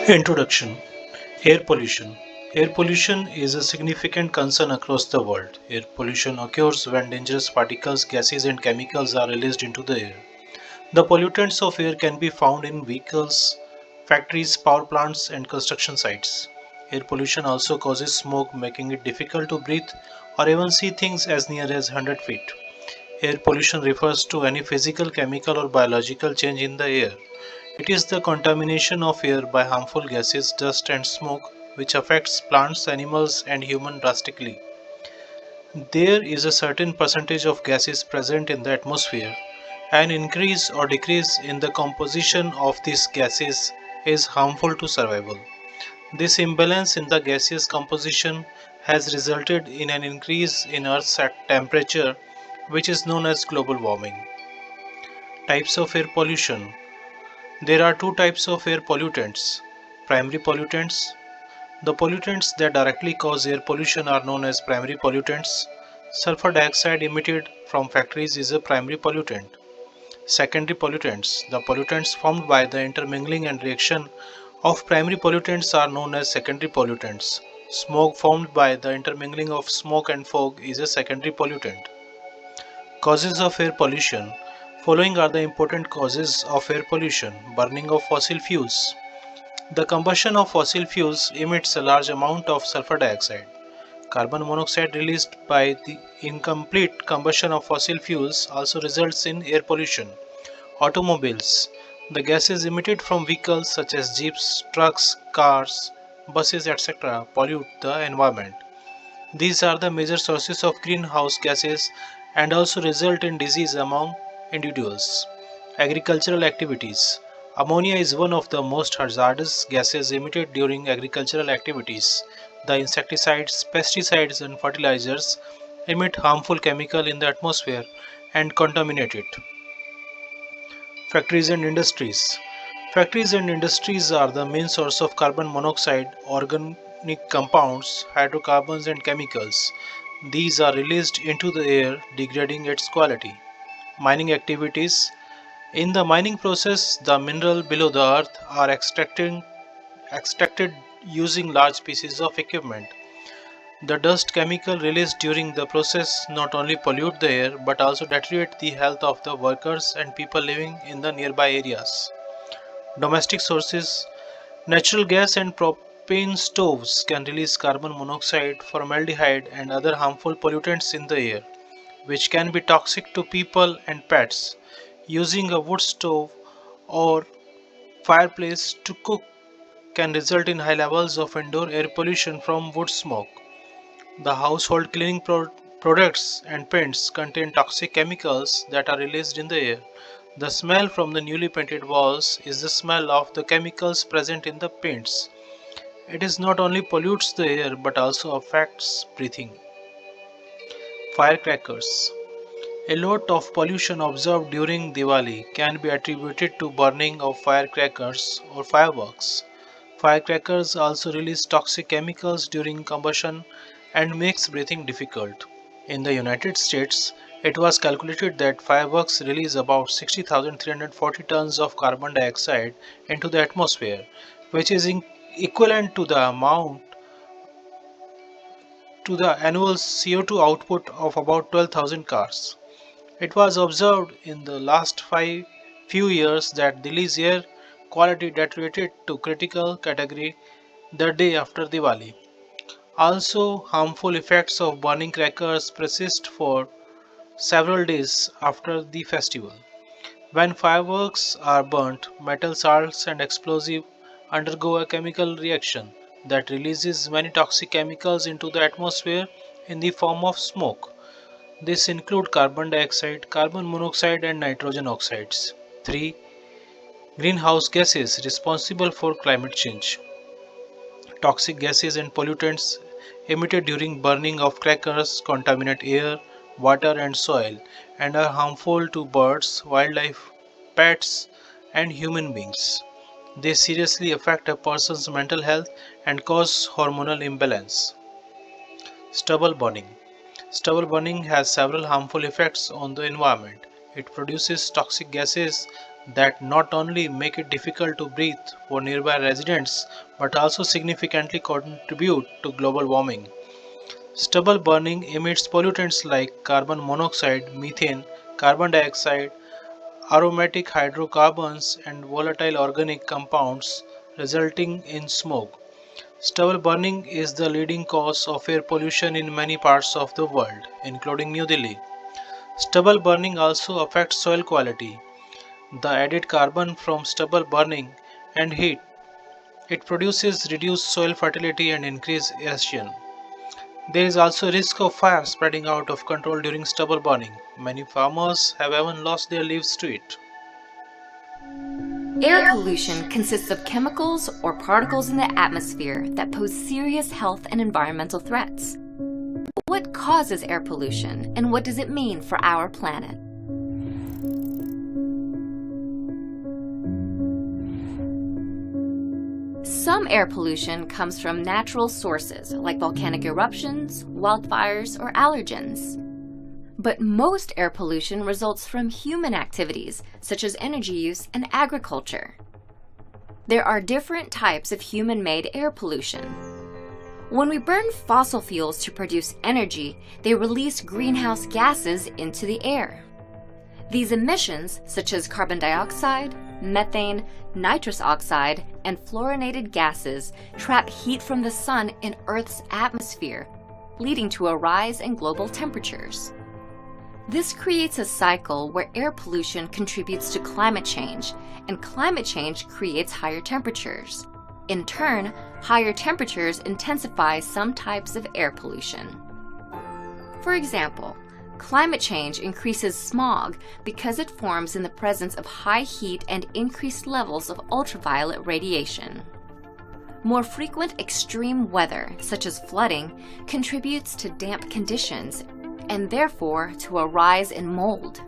Introduction. Air pollution. Air pollution is a significant concern across the world. Air pollution occurs when dangerous particles, gases, and chemicals are released into the air. The pollutants of air can be found in vehicles, factories, power plants, and construction sites. Air pollution also causes smoke, making it difficult to breathe or even see things as near as 100 feet. Air pollution refers to any physical, chemical, or biological change in the air. It is the contamination of air by harmful gases, dust, and smoke which affects plants, animals, and humans drastically. There is a certain percentage of gases present in the atmosphere. An increase or decrease in the composition of these gases is harmful to survival. This imbalance in the gaseous composition has resulted in an increase in Earth's temperature, which is known as global warming. Types of air pollution. There are two types of air pollutants. Primary pollutants. The pollutants that directly cause air pollution are known as primary pollutants. Sulfur dioxide emitted from factories is a primary pollutant. Secondary pollutants. The pollutants formed by the intermingling and reaction of primary pollutants are known as secondary pollutants. Smoke formed by the intermingling of smoke and fog is a secondary pollutant. Causes of air pollution. Following are the important causes of air pollution. Burning of fossil fuels. The combustion of fossil fuels emits a large amount of sulfur dioxide. Carbon monoxide released by the incomplete combustion of fossil fuels also results in air pollution. Automobiles. The gases emitted from vehicles such as jeeps, trucks, cars, buses, etc. pollute the environment. These are the major sources of greenhouse gases and also result in disease among individuals. Agricultural activities. Ammonia is one of the most hazardous gases emitted during agricultural activities. The insecticides, pesticides, and fertilizers emit harmful chemical in the atmosphere and contaminate it. Factories and industries. Factories and industries are the main source of carbon monoxide, organic compounds, hydrocarbons, and chemicals. These are released into the air, degrading its quality. Mining activities. In the mining process, the mineral below the earth are extracted using large pieces of equipment. The dust chemical released during the process not only pollute the air but also deteriorate the health of the workers and people living in the nearby areas. Domestic sources. Natural gas and propane stoves can release carbon monoxide, formaldehyde, and other harmful pollutants in the air, which can be toxic to people and pets. Using a wood stove or fireplace to cook can result in high levels of indoor air pollution from wood smoke. The household cleaning products and paints contain toxic chemicals that are released in the air. The smell from the newly painted walls is the smell of the chemicals present in the paints. It is not only pollutes the air but also affects breathing. Firecrackers. A lot of pollution observed during Diwali can be attributed to burning of firecrackers or fireworks. Firecrackers also release toxic chemicals during combustion and makes breathing difficult. In the United States, it was calculated that fireworks release about 60,340 tons of carbon dioxide into the atmosphere, which is equivalent to the amount to the annual CO2 output of about 12,000 cars. It was observed in the last few years that Delhi's air quality deteriorated to critical category the day after Diwali. Also, harmful effects of burning crackers persist for several days after the festival. When fireworks are burnt, metal salts and explosives undergo a chemical reaction that releases many toxic chemicals into the atmosphere in the form of smoke. This include carbon dioxide, carbon monoxide and nitrogen oxides. 3. Greenhouse gases responsible for climate change. Toxic gases and pollutants emitted during burning of crackers contaminate air, water and soil and are harmful to birds, wildlife, pets and human beings. They seriously affect a person's mental health and cause hormonal imbalance. Stubble burning. Stubble burning has several harmful effects on the environment. It produces toxic gases that not only make it difficult to breathe for nearby residents but also significantly contribute to global warming. Stubble burning emits pollutants like carbon monoxide, methane, carbon dioxide, aromatic hydrocarbons, and volatile organic compounds, resulting in smoke. Stubble burning is the leading cause of air pollution in many parts of the world, including New Delhi. Stubble burning also affects soil quality. The added carbon from stubble burning and heat it produces reduced soil fertility and increased erosion. There is also a risk of fire spreading out of control during stubble burning. Many farmers have even lost their lives to it. Air pollution consists of chemicals or particles in the atmosphere that pose serious health and environmental threats. What causes air pollution, and what does it mean for our planet? Some air pollution comes from natural sources like volcanic eruptions, wildfires, or allergens. But most air pollution results from human activities, such as energy use and agriculture. There are different types of human-made air pollution. When we burn fossil fuels to produce energy, they release greenhouse gases into the air. These emissions, such as carbon dioxide, methane, nitrous oxide, and fluorinated gases, trap heat from the sun in Earth's atmosphere, leading to a rise in global temperatures. This creates a cycle where air pollution contributes to climate change, and climate change creates higher temperatures. In turn, higher temperatures intensify some types of air pollution. For example, climate change increases smog because it forms in the presence of high heat and increased levels of ultraviolet radiation. More frequent extreme weather, such as flooding, contributes to damp conditions and therefore to a rise in mold.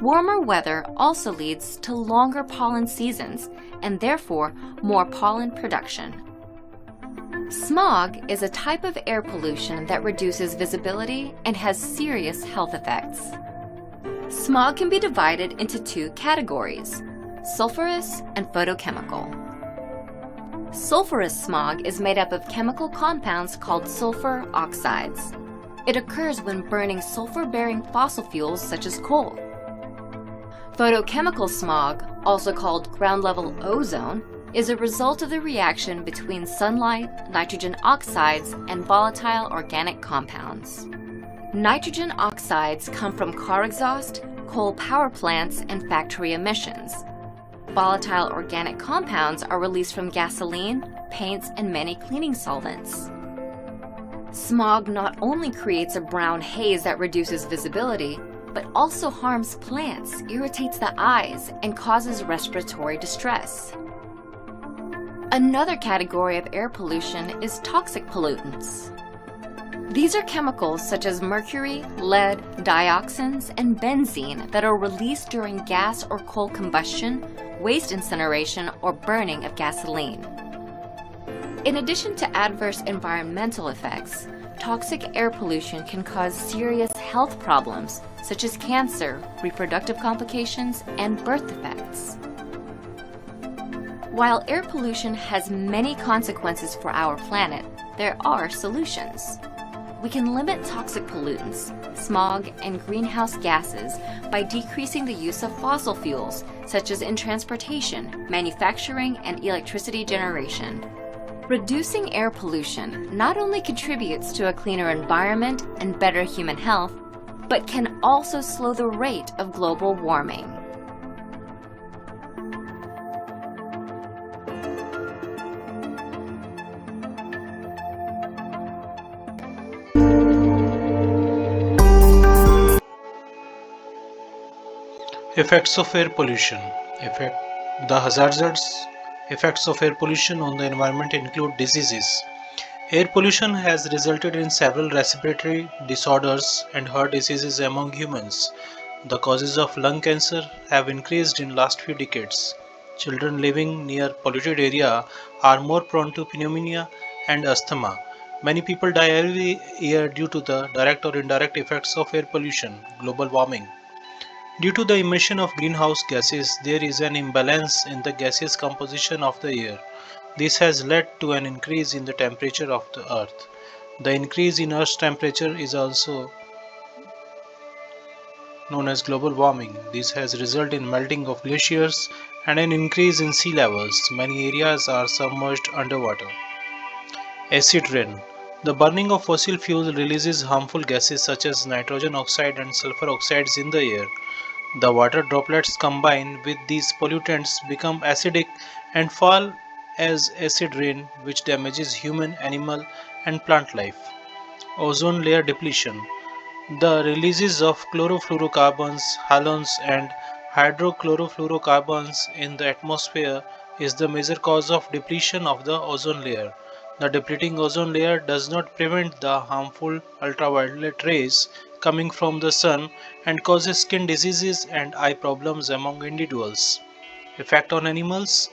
Warmer weather also leads to longer pollen seasons and therefore more pollen production. Smog is a type of air pollution that reduces visibility and has serious health effects. Smog can be divided into two categories: sulfurous and photochemical. Sulfurous smog is made up of chemical compounds called sulfur oxides. It occurs when burning sulfur-bearing fossil fuels such as coal. Photochemical smog, also called ground-level ozone, is a result of the reaction between sunlight, nitrogen oxides, and volatile organic compounds. Nitrogen oxides come from car exhaust, coal power plants, and factory emissions. Volatile organic compounds are released from gasoline, paints, and many cleaning solvents. Smog not only creates a brown haze that reduces visibility, but also harms plants, irritates the eyes, and causes respiratory distress. Another category of air pollution is toxic pollutants. These are chemicals such as mercury, lead, dioxins, and benzene that are released during gas or coal combustion, waste incineration, or burning of gasoline. In addition to adverse environmental effects, toxic air pollution can cause serious health problems such as cancer, reproductive complications, and birth defects. While air pollution has many consequences for our planet, there are solutions. We can limit toxic pollutants, smog, and greenhouse gases by decreasing the use of fossil fuels, such as in transportation, manufacturing, and electricity generation. Reducing air pollution not only contributes to a cleaner environment and better human health, but can also slow the rate of global warming. Effects of air pollution. The hazardous effects of air pollution on the environment include diseases. Air pollution has resulted in several respiratory disorders and heart diseases among humans. The causes of lung cancer have increased in last few decades. Children living near polluted area are more prone to pneumonia and asthma. Many people die every year due to the direct or indirect effects of air pollution. Global warming. Due to the emission of greenhouse gases, there is an imbalance in the gaseous composition of the air. This has led to an increase in the temperature of the earth. The increase in Earth's temperature is also known as global warming. This has resulted in melting of glaciers and an increase in sea levels. Many areas are submerged underwater. Acid rain. The burning of fossil fuels releases harmful gases such as nitrogen oxide and sulfur oxides in the air. The water droplets combine with these pollutants, become acidic, and fall as acid rain, which damages human, animal, and plant life. Ozone layer depletion. The releases of chlorofluorocarbons, halogens, and hydrochlorofluorocarbons in the atmosphere is the major cause of depletion of the ozone layer. The depleting ozone layer does not prevent the harmful ultraviolet rays coming from the sun and causes skin diseases and eye problems among individuals. Effect on animals.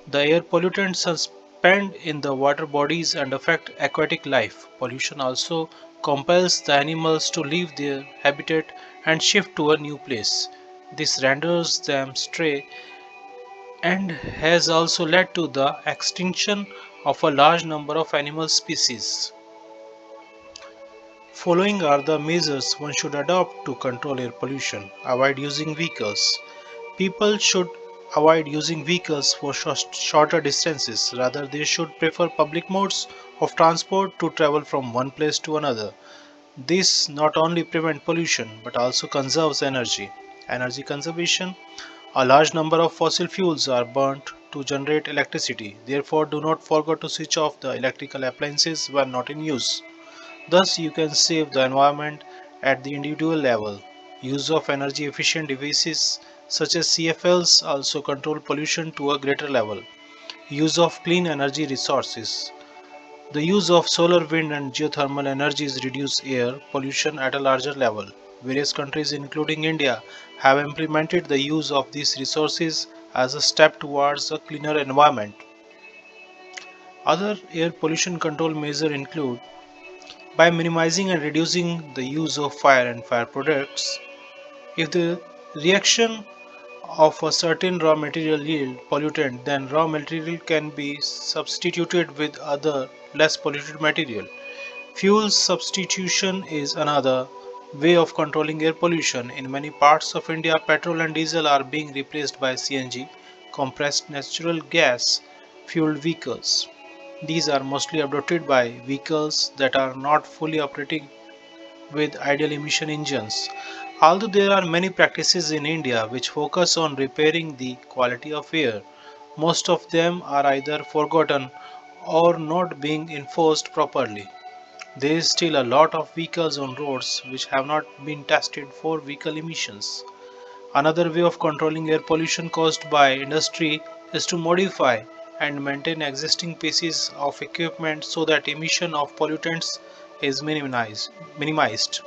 The air pollutants suspend in the water bodies and affect aquatic life. Pollution also compels the animals to leave their habitat and shift to a new place. This renders them stray and has also led to the extinction of a large number of animal species. Following are the measures one should adopt to control air pollution. Avoid using vehicles. People should avoid using vehicles for shorter distances. Rather, they should prefer public modes of transport to travel from one place to another. This not only prevents pollution but also conserves energy. Energy conservation. A large number of fossil fuels are burnt to generate electricity. Therefore, do not forget to switch off the electrical appliances when not in use. Thus, you can save the environment at the individual level. Use of energy efficient devices such as CFLs also control pollution to a greater level. Use of clean energy resources. The use of solar, wind, and geothermal energies reduce air pollution at a larger level. Various countries, including India, have implemented the use of these resources as a step towards a cleaner environment. Other air pollution control measures include by minimizing and reducing the use of fire and fire products. If the reaction of a certain raw material yield pollutant, then raw material can be substituted with other less polluted material. Fuel substitution is another way of controlling air pollution. In many parts of India, petrol and diesel are being replaced by CNG, compressed natural gas fueled vehicles. These are mostly adopted by vehicles that are not fully operating with ideal emission engines. Although there are many practices in India which focus on repairing the quality of air, most of them are either forgotten or not being enforced properly. There is still a lot of vehicles on roads which have not been tested for vehicle emissions. Another way of controlling air pollution caused by industry is to modify and maintain existing pieces of equipment so that emission of pollutants is minimized.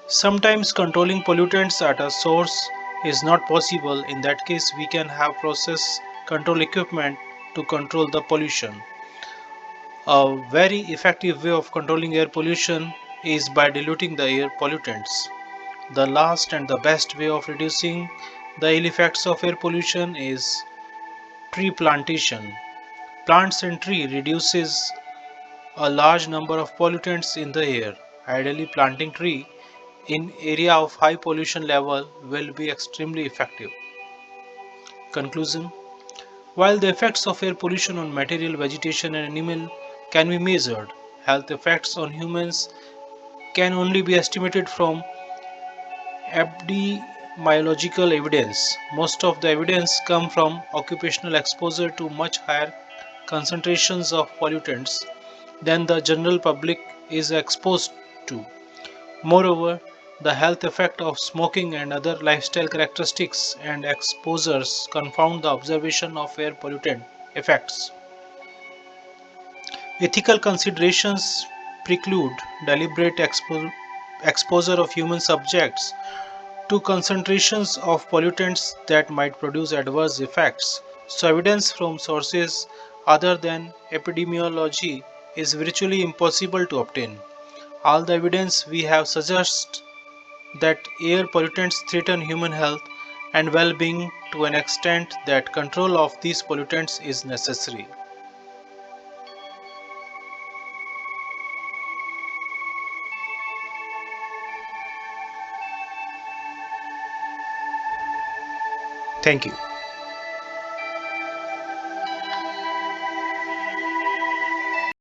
Sometimes controlling pollutants at a source is not possible. In that case, we can have process control equipment to control the pollution. A very effective way of controlling air pollution is by diluting the air pollutants. The last and the best way of reducing the ill effects of air pollution is tree plantation. Plants and tree reduces a large number of pollutants in the air. Ideally, planting tree in area of high pollution level will be extremely effective. Conclusion. While the effects of air pollution on material, vegetation and animal can be measured, health effects on humans can only be estimated from epidemiological evidence. Most of the evidence come from occupational exposure to much higher concentrations of pollutants than the general public is exposed to. Moreover, the health effect of smoking and other lifestyle characteristics and exposures confound the observation of air pollutant effects. Ethical considerations preclude deliberate exposure of human subjects to concentrations of pollutants that might produce adverse effects. So, evidence from sources other than epidemiology is virtually impossible to obtain. All the evidence we have suggests that air pollutants threaten human health and well being to an extent that control of these pollutants is necessary. Thank you.